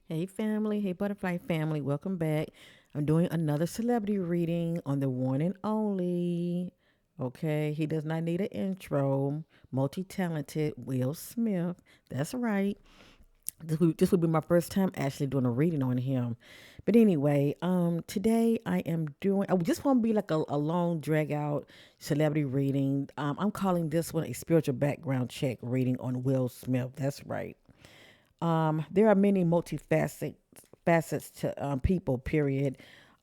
Hey family, hey butterfly family, welcome back. I'm doing another celebrity reading on the one and only. Okay, he does not need an intro. Multi talented Will Smith. That's right. This will be my first time actually doing a reading on him. But anyway, today I am doing. I just want to be like a long drag out celebrity reading. I'm calling this one a spiritual background check reading on Will Smith. That's right. There are many facets to people, period,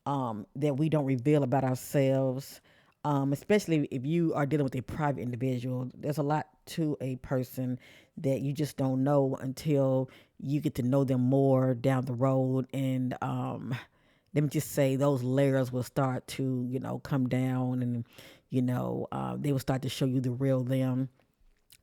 that we don't reveal about ourselves. Especially if you are dealing with a private individual, there's a lot to a person that you just don't know until you get to know them more down the road. And let me just say, those layers will start to, come down, and they will start to show you the real them.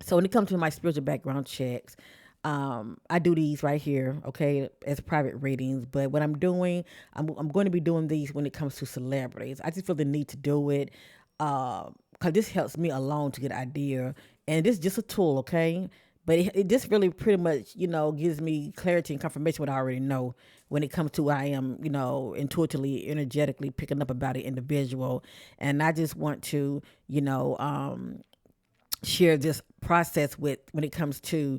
So when it comes to my spiritual background checks, I do these right here, okay, as private readings. But what I'm doing, I'm going to be doing these when it comes to celebrities. I just feel the need to do it because this helps me alone to get an idea. And this is just a tool, okay? But it just really pretty much, gives me clarity and confirmation what I already know when it comes to what I am, intuitively, energetically picking up about an individual. And I just want to, share this process with when it comes to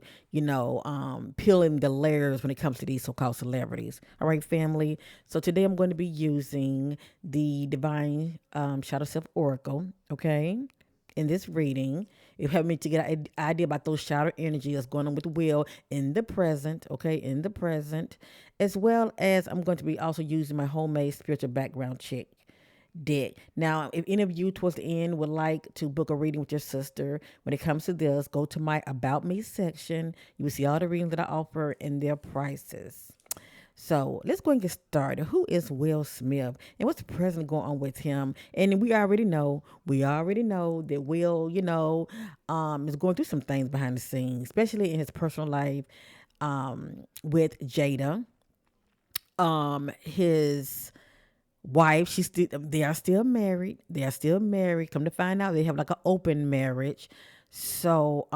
peeling the layers when it comes to these so-called celebrities. All right, family, so today I'm going to be using the divine shadow self oracle, okay, in this reading. It helped me to get an idea about those shadow energy that's going on with Will in the present, okay, in the present, as well as I'm going to be also using my homemade spiritual background check deck. Now, if any of you towards the end would like to book a reading with your sister, when it comes to this, go to my About Me section. You will see all the readings that I offer and their prices. So let's go and get started. Who is Will Smith and what's the present going on with him? And we already know that Will, is going through some things behind the scenes, especially in his personal life with Jada. His wife, they are still married. They are still married. Come to find out, they have like an open marriage. So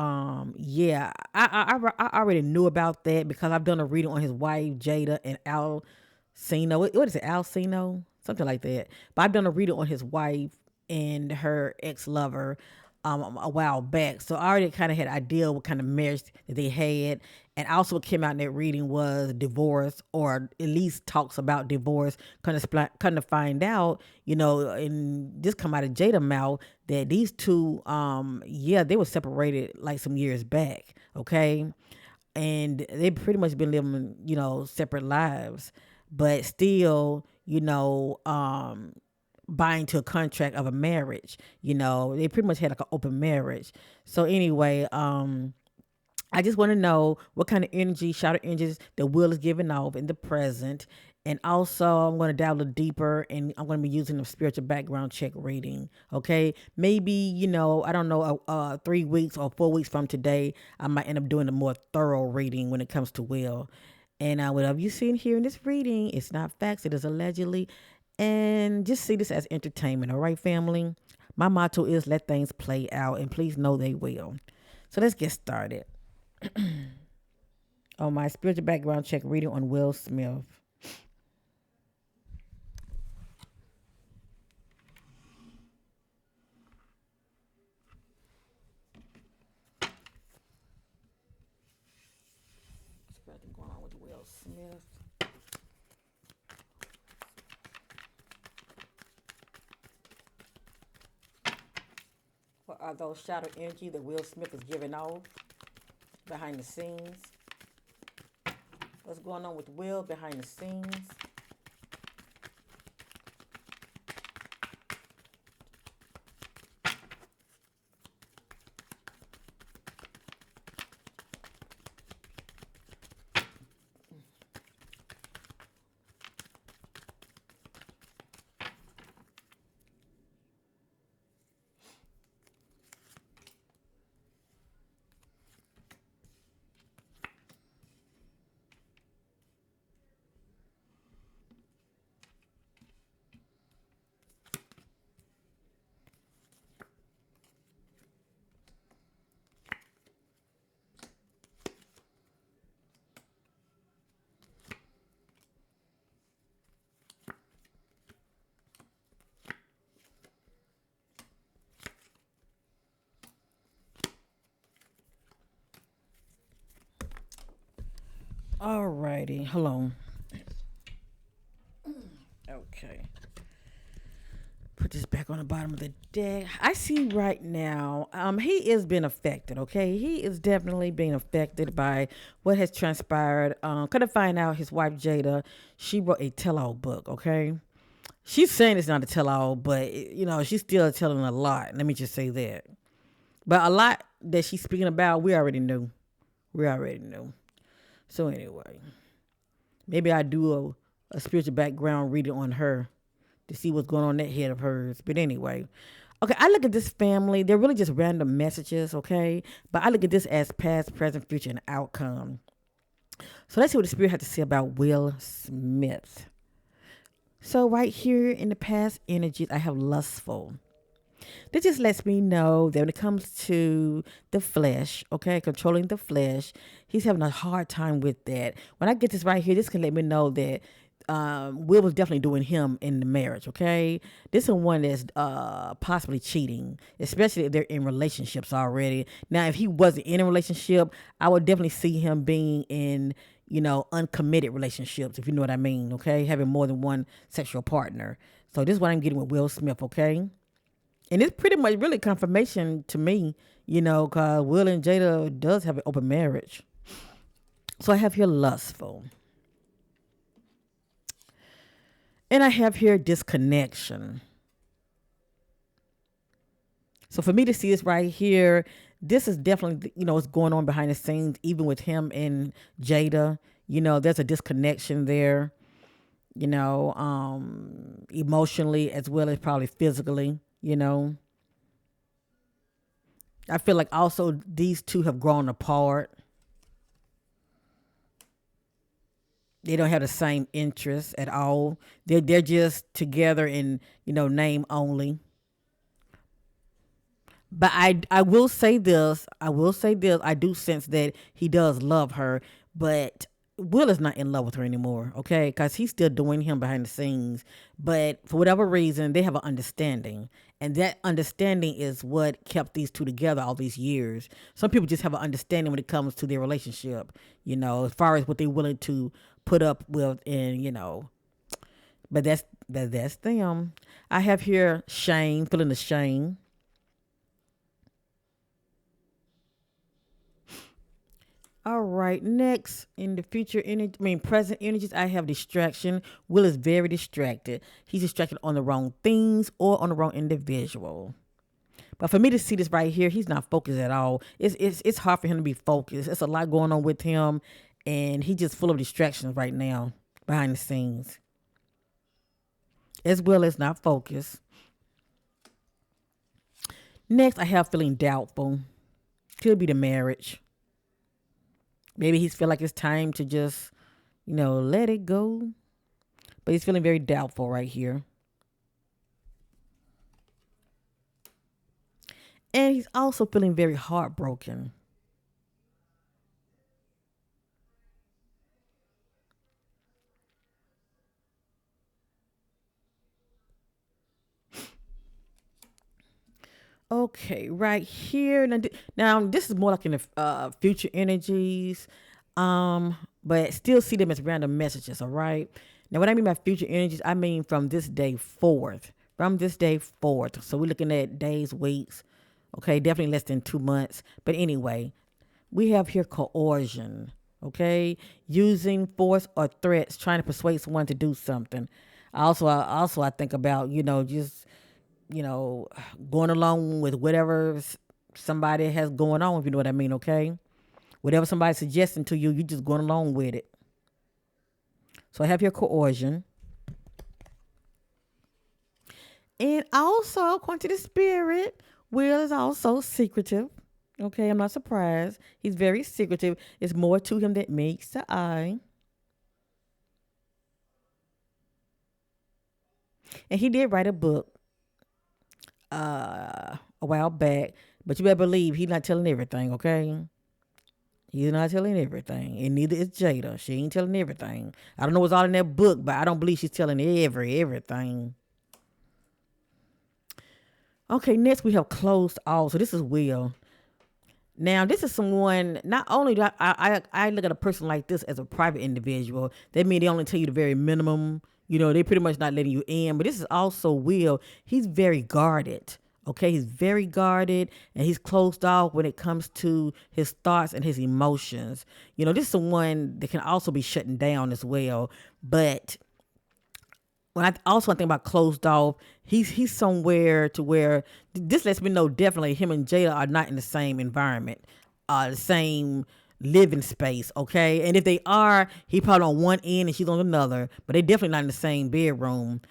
yeah, I already knew about that because I've done a reading on his wife Jada and Alcino. What is it, Alcino? Something like that. But I've done a reading on his wife and her ex lover a while back. So I already kind of had an idea what kind of marriage that they had. And also what came out in that reading was divorce, or at least talks about divorce. Kind of find out, and this come out of Jada mouth that these two, yeah, they were separated like some years back, okay? And they pretty much been living, separate lives, but still, buying to a contract of a marriage. They pretty much had like an open marriage. So anyway, I just want to know what kind of energy, shadow energies that Will is giving off in the present. And also, I'm going to dive a little deeper and I'm going to be using a spiritual background check reading. Okay. Maybe, I don't know, 3 weeks or 4 weeks from today, I might end up doing a more thorough reading when it comes to Will. And whatever you see here in this reading, it's not facts, it is allegedly. And just see this as entertainment. All right, family? My motto is let things play out, and please know they will. So let's get started on my spiritual background check reading on Will Smith. What's going on with Will Smith? What are those shadow energy that Will Smith is giving off behind the scenes? What's going on with Will behind the scenes? Alrighty, hold on. Okay. Put this back on the bottom of the deck. I see right now, he is being affected, okay? He is definitely being affected by what has transpired. Couldn't find out his wife Jada, she wrote a tell-all book, okay? She's saying it's not a tell-all, but she's still telling a lot. Let me just say that. But a lot that she's speaking about, we already knew. We already knew. So anyway, maybe I do a spiritual background reading on her to see what's going on in that head of hers. But anyway, okay, I look at this family. They're really just random messages, okay? But I look at this as past, present, future, and outcome. So let's see what the spirit had to say about Will Smith. So right here in the past energies, I have lustful. This just lets me know that when it comes to the flesh, okay, controlling the flesh, he's having a hard time with that. When I get this right here, this can let me know that Will was definitely doing him in the marriage, okay? This is one that's possibly cheating, especially if they're in relationships already. Now, if he wasn't in a relationship, I would definitely see him being in, uncommitted relationships, if you know what I mean, okay? Having more than one sexual partner. So this is what I'm getting with Will Smith, okay? And it's pretty much really confirmation to me, because Will and Jada does have an open marriage. So I have here lustful. And I have here disconnection. So for me to see this right here, this is definitely, what's going on behind the scenes, even with him and Jada. There's a disconnection there, emotionally as well as probably physically. I feel like also these two have grown apart. They don't have the same interests at all. They're just together in, name only. But I will say this. I will say this. I do sense that he does love her, but Will is not in love with her anymore, okay? Because he's still doing him behind the scenes. But for whatever reason, they have an understanding. And that understanding is what kept these two together all these years. Some people just have an understanding when it comes to their relationship, as far as what they're willing to put up with and, But that's them. I have here shame, feeling the shame. All right, next in the future energy, present energies, I have distraction. Will is very distracted. He's distracted on the wrong things or on the wrong individual. But for me to see this right here, he's not focused at all. It's hard for him to be focused. It's a lot going on with him, and he's just full of distractions right now behind the scenes. As well as not focused. Next, I have feeling doubtful. Could be the marriage. Maybe he's feel like it's time to just, let it go. But he's feeling very doubtful right here. And he's also feeling very heartbroken. Okay, right here. Now this is more like in the future energies, but still see them as random messages. All right. Now, what I mean by future energies, I mean from this day forth. From this day forth. So we're looking at days, weeks. Okay, definitely less than 2 months. But anyway, we have here coercion. Okay, using force or threats, trying to persuade someone to do something. Also, I think about just you know, going along with whatever somebody has going on, if you know what I mean, okay? Whatever somebody's suggesting to you, you just going along with it. So I have your coercion. And also, according to the spirit, Will is also secretive. Okay, I'm not surprised. He's very secretive. It's more to him that meets the eye. And he did write a book a while back, but you better believe he's not telling everything, okay? He's not telling everything, and neither is Jada. She ain't telling everything. I don't know what's all in that book, but I don't believe she's telling everything. Okay, next we have closed all. So this is Will. Now, this is someone, not only do I look at a person like this as a private individual, that means they only tell you the very minimum. They pretty much not letting you in. But this is also Will. He's very guarded. Okay, he's very guarded and he's closed off when it comes to his thoughts and his emotions. This is someone that can also be shutting down as well. But when I also think about closed off, he's somewhere to where this lets me know definitely him and Jada are not in the same environment, the same living space. Okay, and if they are, he probably on one end and she's on another, but they definitely not in the same bedroom.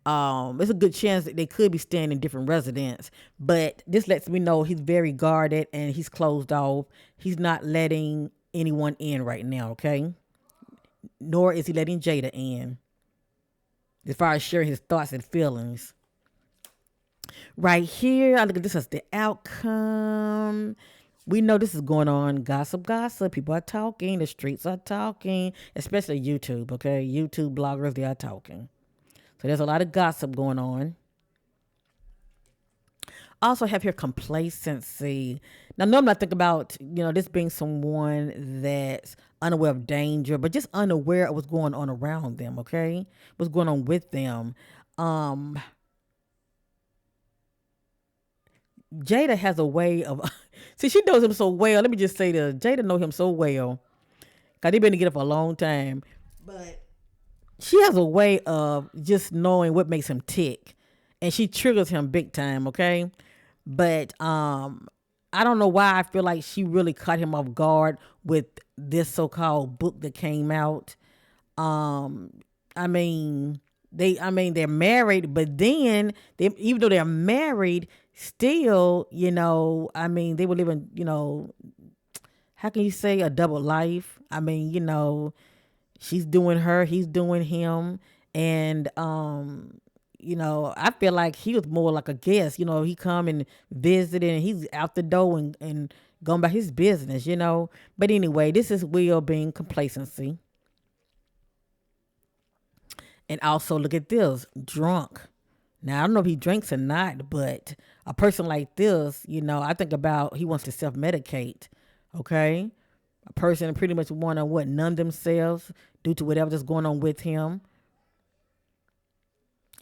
There's a good chance that they could be staying in different residents, but this lets me know he's very guarded and he's closed off. He's not letting anyone in right now. Okay, nor is he letting Jada in as far as sharing his thoughts and feelings. Right here, I look at this as the outcome. We know this is going on. Gossip. People are talking. The streets are talking, especially YouTube, okay? YouTube bloggers, they are talking. So there's a lot of gossip going on. Also have here complacency. Now, normally I think about, this being someone that's unaware of danger, but just unaware of what's going on around them, okay? What's going on with them. Jada has a way of, see, she knows him so well. Let me just say this. Jada know him so well. Because they've been together for a long time. But she has a way of just knowing what makes him tick. And she triggers him big time, okay? But I don't know why I feel like she really caught him off guard with this so-called book that came out. I mean, they're married, but then even though they're married, still, they were living, how can you say a double life? She's doing her, he's doing him, and I feel like he was more like a guest. He come and visit and he's out the door and going about his business, But anyway, this is Will being complacency. And also look at this, drunk. Now, I don't know if he drinks or not, but a person like this, I think about he wants to self-medicate, okay? A person pretty much want to numb themselves due to whatever's going on with him.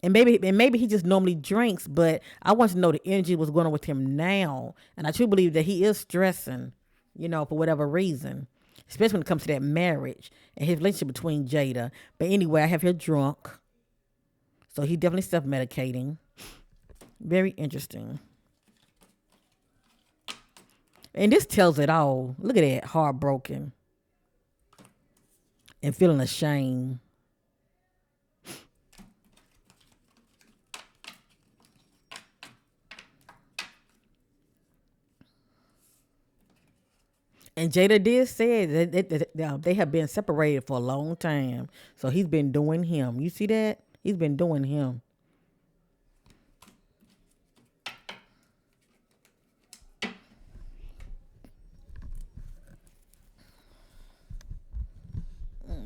And maybe he just normally drinks, but I want to know the energy what's going on with him now. And I truly believe that he is stressing, for whatever reason, especially when it comes to that marriage and his relationship between Jada. But anyway, I have here drunk. So he definitely self-medicating. Very interesting. And this tells it all. Look at that, heartbroken and feeling ashamed. And Jada did say that they have been separated for a long time. So he's been doing him. You see that? He's been doing him.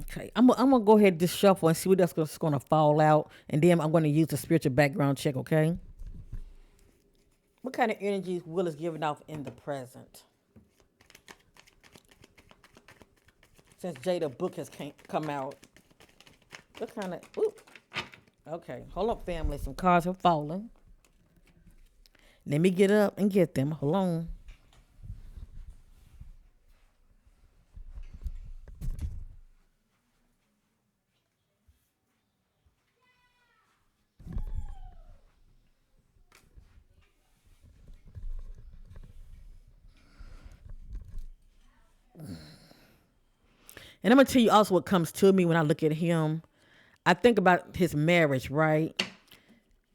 Okay, I'm gonna go ahead and just shuffle and see what that's going to fall out, and then I'm going to use the spiritual background check. Okay, what kind of energies Will is giving off in the present? Since Jada book has come out, what kind of? Ooh, okay, hold up, family. Some cards have fallen. Let me get up and get them. Hold on. And I'm gonna tell you also what comes to me when I look at him. I think about his marriage, right?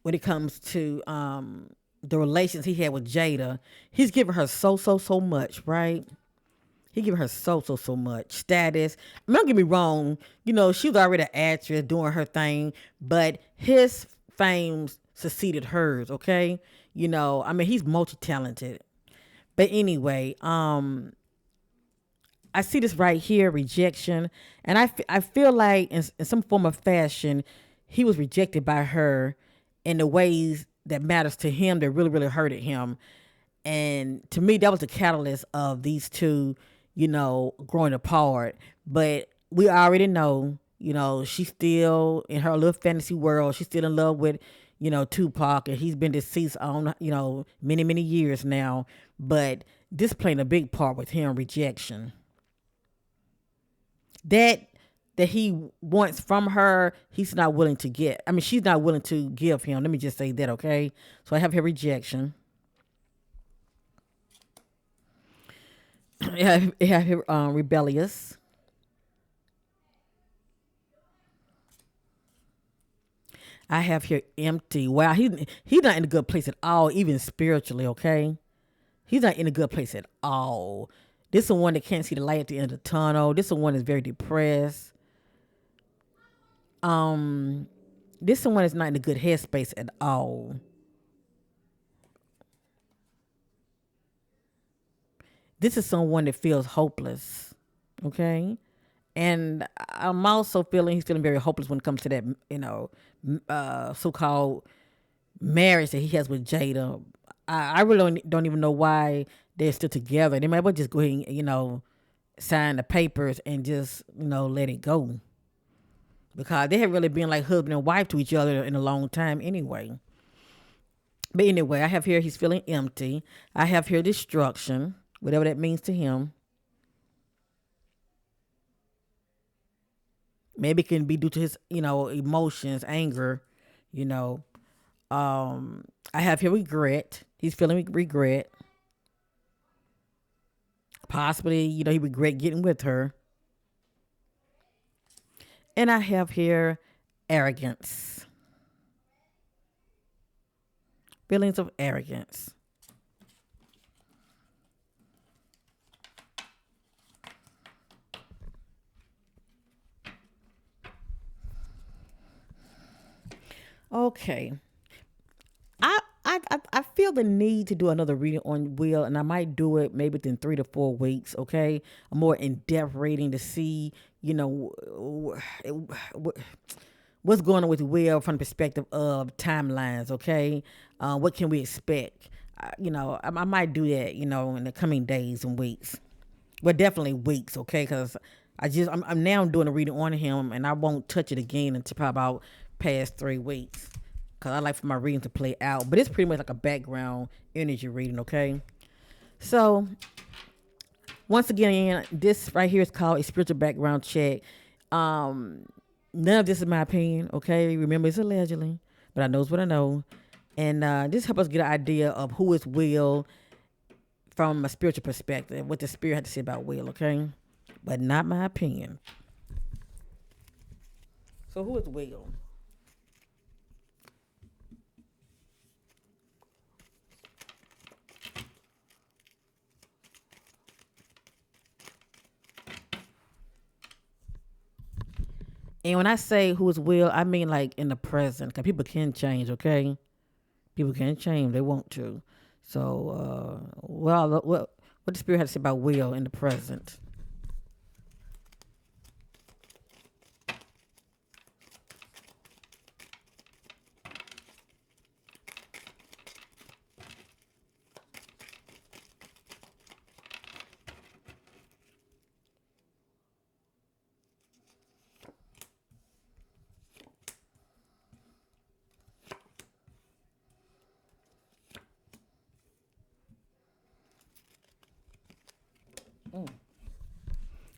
When it comes to the relations he had with Jada, he's giving her so much, right? He giving her so much status. Don't get me wrong, she was already an actress doing her thing, but his fame succeeded hers, okay? He's multi-talented. But anyway, I see this right here, rejection. And I feel like in some form of fashion, he was rejected by her in the ways that matters to him that really, really hurted him. And to me, that was the catalyst of these two, growing apart. But we already know, she's still in her little fantasy world. She's still in love with, Tupac, and he's been deceased on, many, many years now. But this playing a big part with him rejection. That that he wants from her, he's not willing to get. I mean, she's not willing to give him. Let me just say that, okay? So I have her rejection. I have her rebellious. I have here empty. Wow, he's not in a good place at all, even spiritually. Okay, he's not in a good place at all. This is one that can't see the light at the end of the tunnel. This is one that's very depressed. Um, this is one that's not in a good headspace at all. This is someone that feels hopeless. Okay, and I'm also feeling he's feeling very hopeless when it comes to that, so-called marriage that he has with Jada. I really don't even know why they're still together. They might well just go ahead and, sign the papers and just, let it go. Because they have really been like husband and wife to each other in a long time anyway. But anyway, I have here he's feeling empty. I have here destruction, whatever that means to him. Maybe it can be due to his, emotions, anger, you know. I have here regret. He's feeling regret. Possibly, he regret getting with her. And I have here arrogance. Feelings of arrogance. Okay. I feel the need to do another reading on Will, and I might do it maybe within 3 to 4 weeks. Okay, a more in depth reading to see, what's going on with Will from the perspective of timelines. Okay, what can we expect? I might do that. In the coming days and weeks. Well, definitely weeks. Okay, because I'm now doing a reading on him, and I won't touch it again until probably about past 3 weeks. Cause I like for my reading to play out, but it's pretty much like a background energy reading. Okay, so once again, this right here is called a spiritual background check. None of this is my opinion. Okay, remember it's allegedly, but I knows what I know, and this help us get an idea of who is Will from a spiritual perspective, what the spirit had to say about Will. Okay, but not my opinion. So who is Will? And when I say who is Will, I mean like in the present, because people can change, okay? People can change, they want to. So, what the Spirit has to say about Will in the present?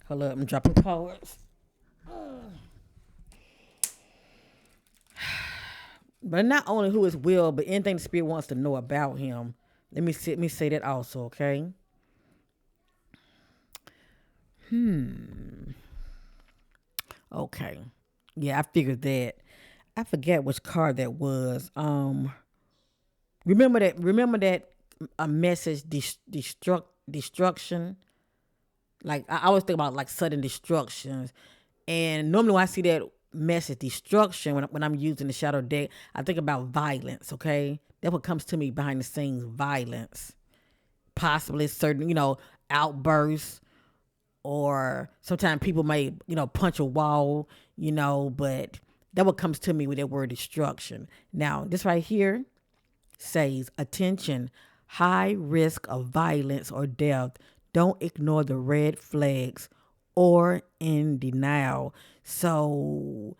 Hold up, I'm dropping cards. But not only who is Will, but anything the Spirit wants to know about him. Let me say that also, okay? Okay. Yeah, I figured that. I forget which card that was. Remember that a message destruction. Like I always think about like sudden destructions, and normally when I see that message destruction when I'm using the shadow deck, I think about violence. Okay, that's what comes to me behind the scenes: violence, possibly certain outbursts, or sometimes people may punch a wall. But that what comes to me with that word destruction. Now this right here says attention, high risk of violence or death. Don't ignore the red flags or in denial. So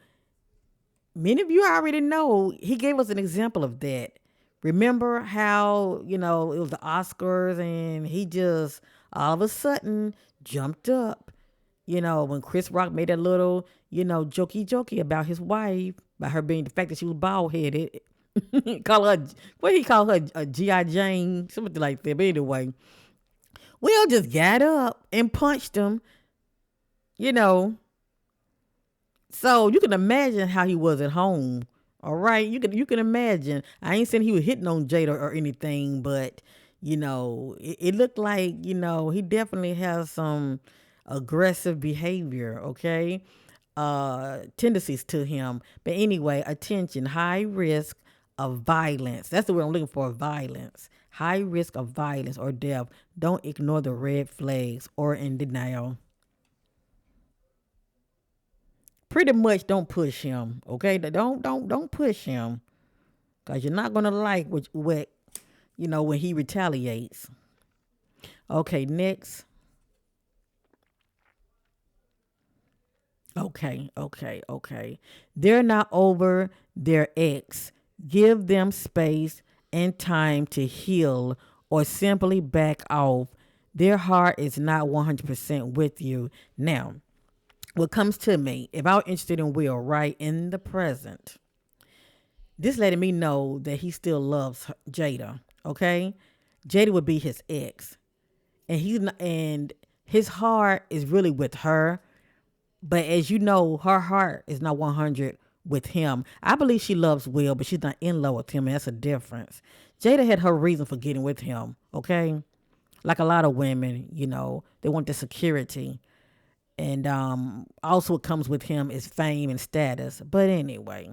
many of you already know he gave us an example of that. Remember how, it was the Oscars and he just all of a sudden jumped up, when Chris Rock made that little, jokey about his wife, by her being the fact that she was bald headed. Call her, what he call her, a G.I. Jane, something like that. But anyway, Will just got up and punched him, you know. So you can imagine how he was at home. All right, you can imagine. I ain't saying he was hitting on Jada or anything, but it looked like he definitely has some aggressive behavior. Okay, tendencies to him. But anyway, attention, high risk of violence. That's the word I'm looking for. Violence, high risk of violence or death. Don't ignore the red flags or in denial. Pretty much don't push him, okay? Don't push him, because you're not gonna like what when he retaliates. Okay, next. Okay. They're not over their ex. Give them space and time to heal or simply back off. Their heart is not 100% with you. Now, what comes to me, if I was interested in Will right in the present, this letting me know that he still loves Jada. Okay, Jada would be his ex, and and his heart is really with her. But as you know, her heart is not 100 with him. I believe she loves Will, but she's not in love with him, and that's a difference. Jada had her reason for getting with him. Okay, like a lot of women, they want the security. And also what comes with him is fame and status. But anyway,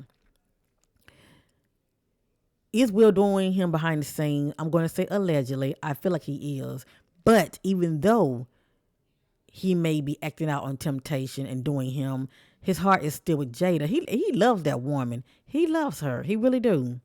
is Will doing him behind the scene? I'm going to say allegedly. I feel like he is. But even though he may be acting out on temptation and doing him, his heart is still with Jada. He loves that woman. He loves her. He really do.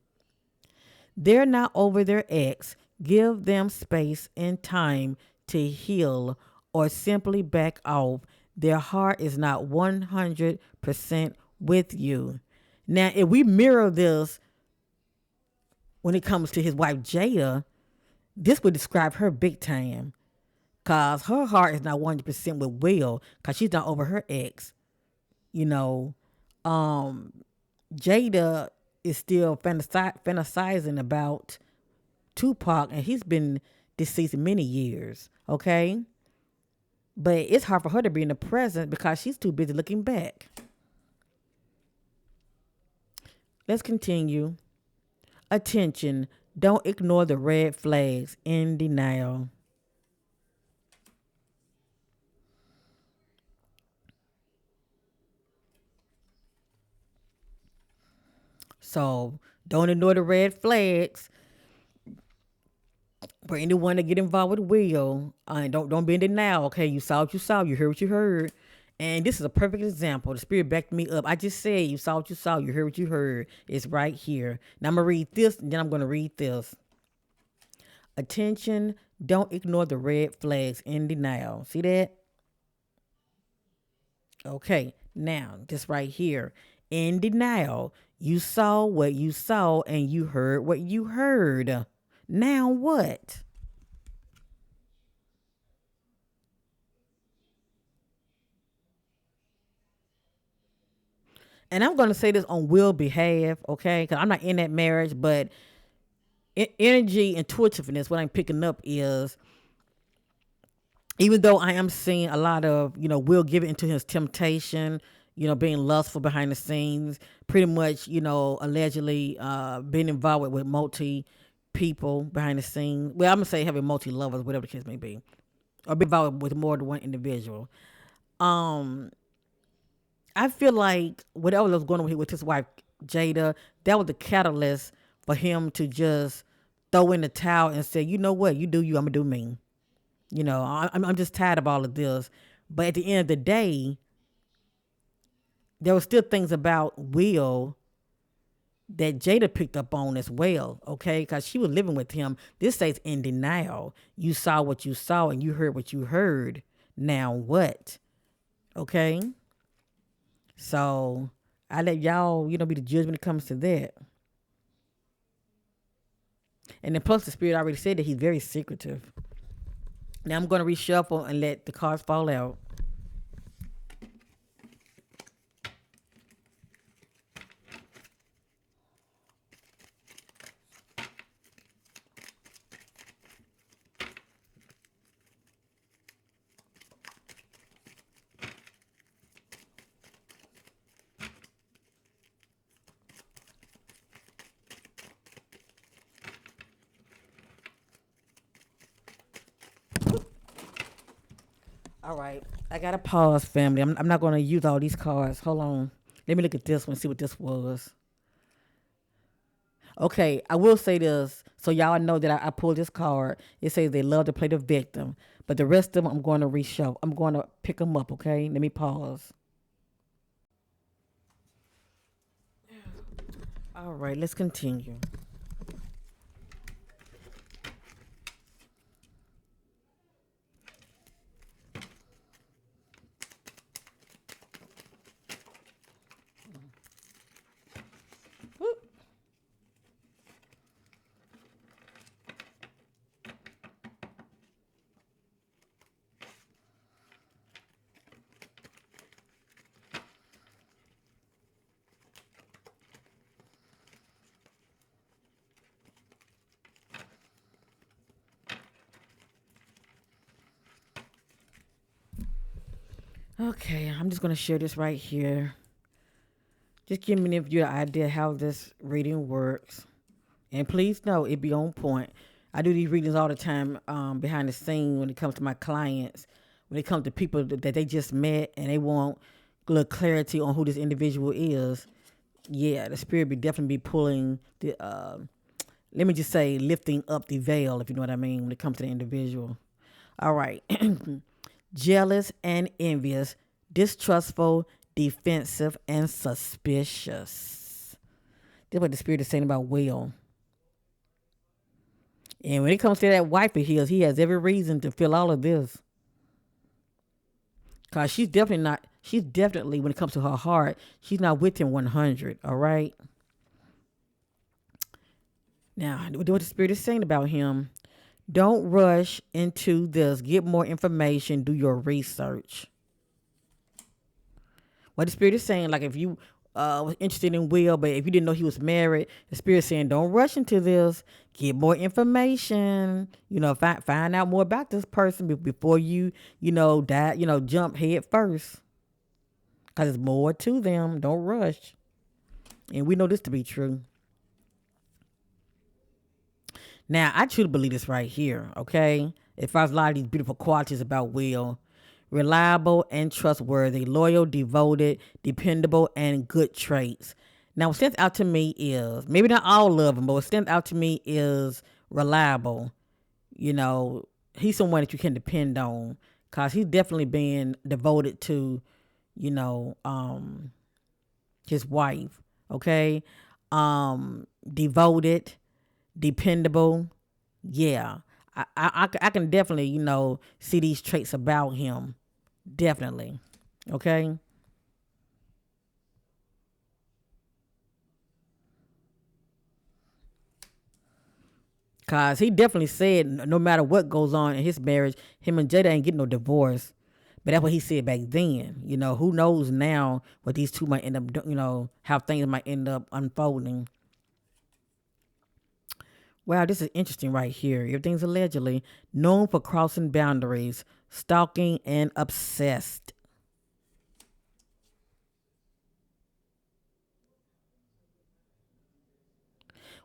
They're not over their ex. Give them space and time to heal or simply back off. Their heart is not 100% with you. Now, if we mirror this when it comes to his wife Jada, this would describe her big time. Cause her heart is not 100% with Will, cause she's not over her ex. You know, um, Jada is still fantasizing about Tupac, and he's been deceased many years. Okay, but it's hard for her to be in the present because she's too busy looking back. Let's continue. Attention, don't ignore the red flags in denial. So don't ignore the red flags for anyone to get involved with Will. Don't be in denial. Okay, you saw what you saw. You heard what you heard. And this is a perfect example. The spirit backed me up. I just said you saw what you saw. You heard what you heard. It's right here. Now I'm gonna read this, and then I'm gonna read this. Attention, don't ignore the red flags in denial. See that? Okay, now this right here. In denial, you saw what you saw and you heard what you heard. Now what? And I'm going to say this on Will's behalf, okay? Because I'm not in that marriage, but energy, intuitiveness, what I'm picking up is, even though I am seeing a lot of, Will give into his temptation, being lustful behind the scenes, pretty much, allegedly being involved with multi people behind the scenes. Well, I'm going to say having multi lovers, whatever the case may be, or be involved with more than one individual. Um, I feel like whatever was going on with his wife, Jada, that was the catalyst for him to just throw in the towel and say, you know what, you do you, I'm going to do me. I'm just tired of all of this. But at the end of the day, there were still things about Will that Jada picked up on as well, okay? Because she was living with him. This stays in denial. You saw what you saw and you heard what you heard. Now what? Okay? So I let y'all, be the judge when it comes to that. And then plus the spirit already said that he's very secretive. Now I'm going to reshuffle and let the cards fall out. All right. I got to pause, family. I'm not going to use all these cards. Hold on. Let me look at this one, see what this was. Okay, I will say this so y'all know that I pulled this card. It says they love to play the victim, but the rest of them I'm going to reshuffle. I'm going to pick them up. Okay, let me pause. All right, let's continue. Okay, I'm just going to share this right here. Just give me you an idea how this reading works. And please know it be on point. I do these readings all the time behind the scene when it comes to my clients, when it comes to people that they just met and they want a little clarity on who this individual is. Yeah, the spirit be definitely be pulling the, let me just say, lifting up the veil, if you know what I mean, when it comes to the individual. All right. Jealous and envious, distrustful, defensive, and suspicious. That's what the spirit is saying about Will. And when it comes to that wife of his, he has every reason to feel all of this. Because she's definitely, when it comes to her heart, she's not with him 100, all right? Now, what the spirit is saying about him, don't rush into this. Get more information. Do your research. What the spirit is saying, like if you was interested in Will, but if you didn't know he was married, the spirit is saying don't rush into this. Get more information. Find out more about this person before you jump head first. Because there's more to them. Don't rush. And we know this to be true. Now, I truly believe this right here, okay? As far as a lot of these beautiful qualities about Will, reliable and trustworthy, loyal, devoted, dependable, and good traits. Now, what stands out to me is, maybe not all of them, but what stands out to me is reliable. He's someone that you can depend on because he's definitely being devoted to, his wife, okay? Devoted, dependable. Yeah, I can definitely, see these traits about him. Definitely. Okay. Cause he definitely said no matter what goes on in his marriage, him and Jada ain't getting no divorce. But that's what he said back then. Who knows now what these two might end up, how things might end up unfolding. Wow, this is interesting right here. Everything's allegedly known for crossing boundaries, stalking, and obsessed.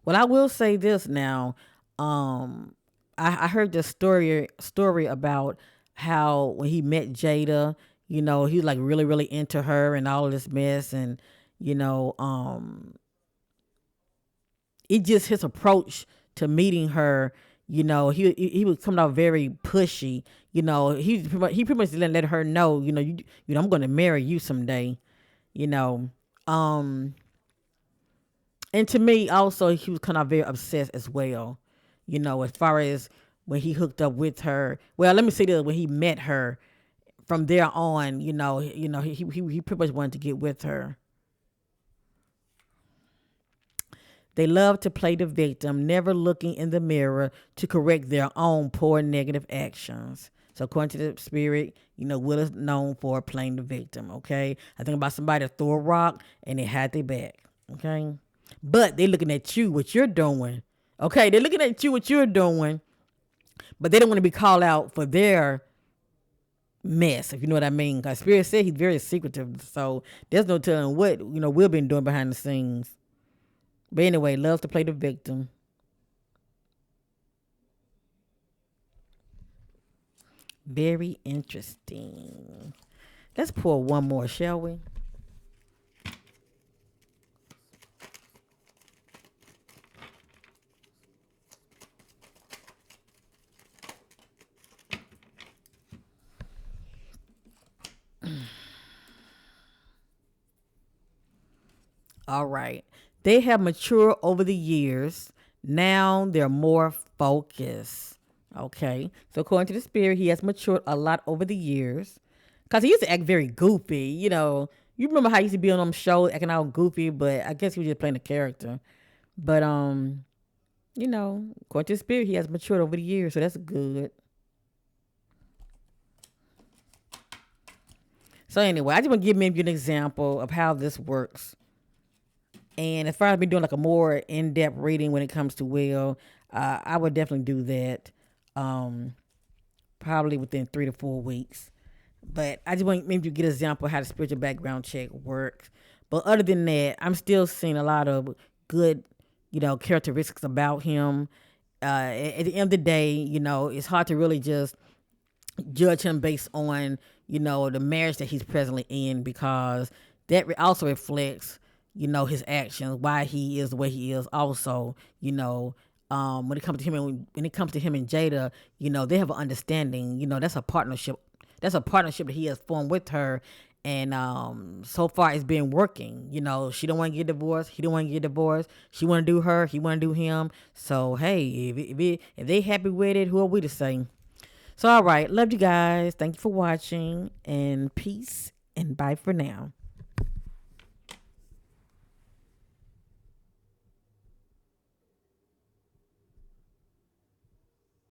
Well, I will say this now. I heard this story about how when he met Jada, he was like really, really into her and all of this mess, and you know, um, it just his approach to meeting her. He was coming out very pushy. He pretty much let her know. I'm going to marry you someday. You know, um, And to me, also, he was kind of very obsessed as well. As far as when he hooked up with her. Well, let me say this: when he met her, from there on, he pretty much wanted to get with her. They love to play the victim, never looking in the mirror to correct their own poor negative actions. So according to the spirit, Will is known for playing the victim. Okay, I think about somebody that threw a rock and they had their back. Okay, but they're looking at you, what you're doing. Okay, they're looking at you, what you're doing, but they don't want to be called out for their mess, if you know what I mean. Because spirit said he's very secretive, so there's no telling what Will been doing behind the scenes. But anyway, loves to play the victim. Very interesting. Let's pull one more, shall we? All right. They have matured over the years. Now they're more focused. Okay. So according to the spirit, he has matured a lot over the years. Because he used to act very goofy. You remember how he used to be on them shows acting all goofy, but I guess he was just playing a character. But according to the spirit, he has matured over the years, so that's good. So anyway, I just want to give maybe an example of how this works. And as far as me doing like a more in-depth reading when it comes to Will, I would definitely do that. Um, Probably within 3 to 4 weeks. But I just want maybe to get an example of how the spiritual background check works. But other than that, I'm still seeing a lot of good, characteristics about him. At the end of the day, it's hard to really just judge him based on the marriage that he's presently in, because that also reflects his actions, why he is the way he is. Also, when it comes to him and Jada, they have an understanding. That's a partnership. That's a partnership that he has formed with her, and so far it's been working. She don't want to get divorced. He don't want to get divorced. She want to do her. He want to do him. So hey, if they happy with it, who are we to say? So all right, love you guys. Thank you for watching, and peace and bye for now.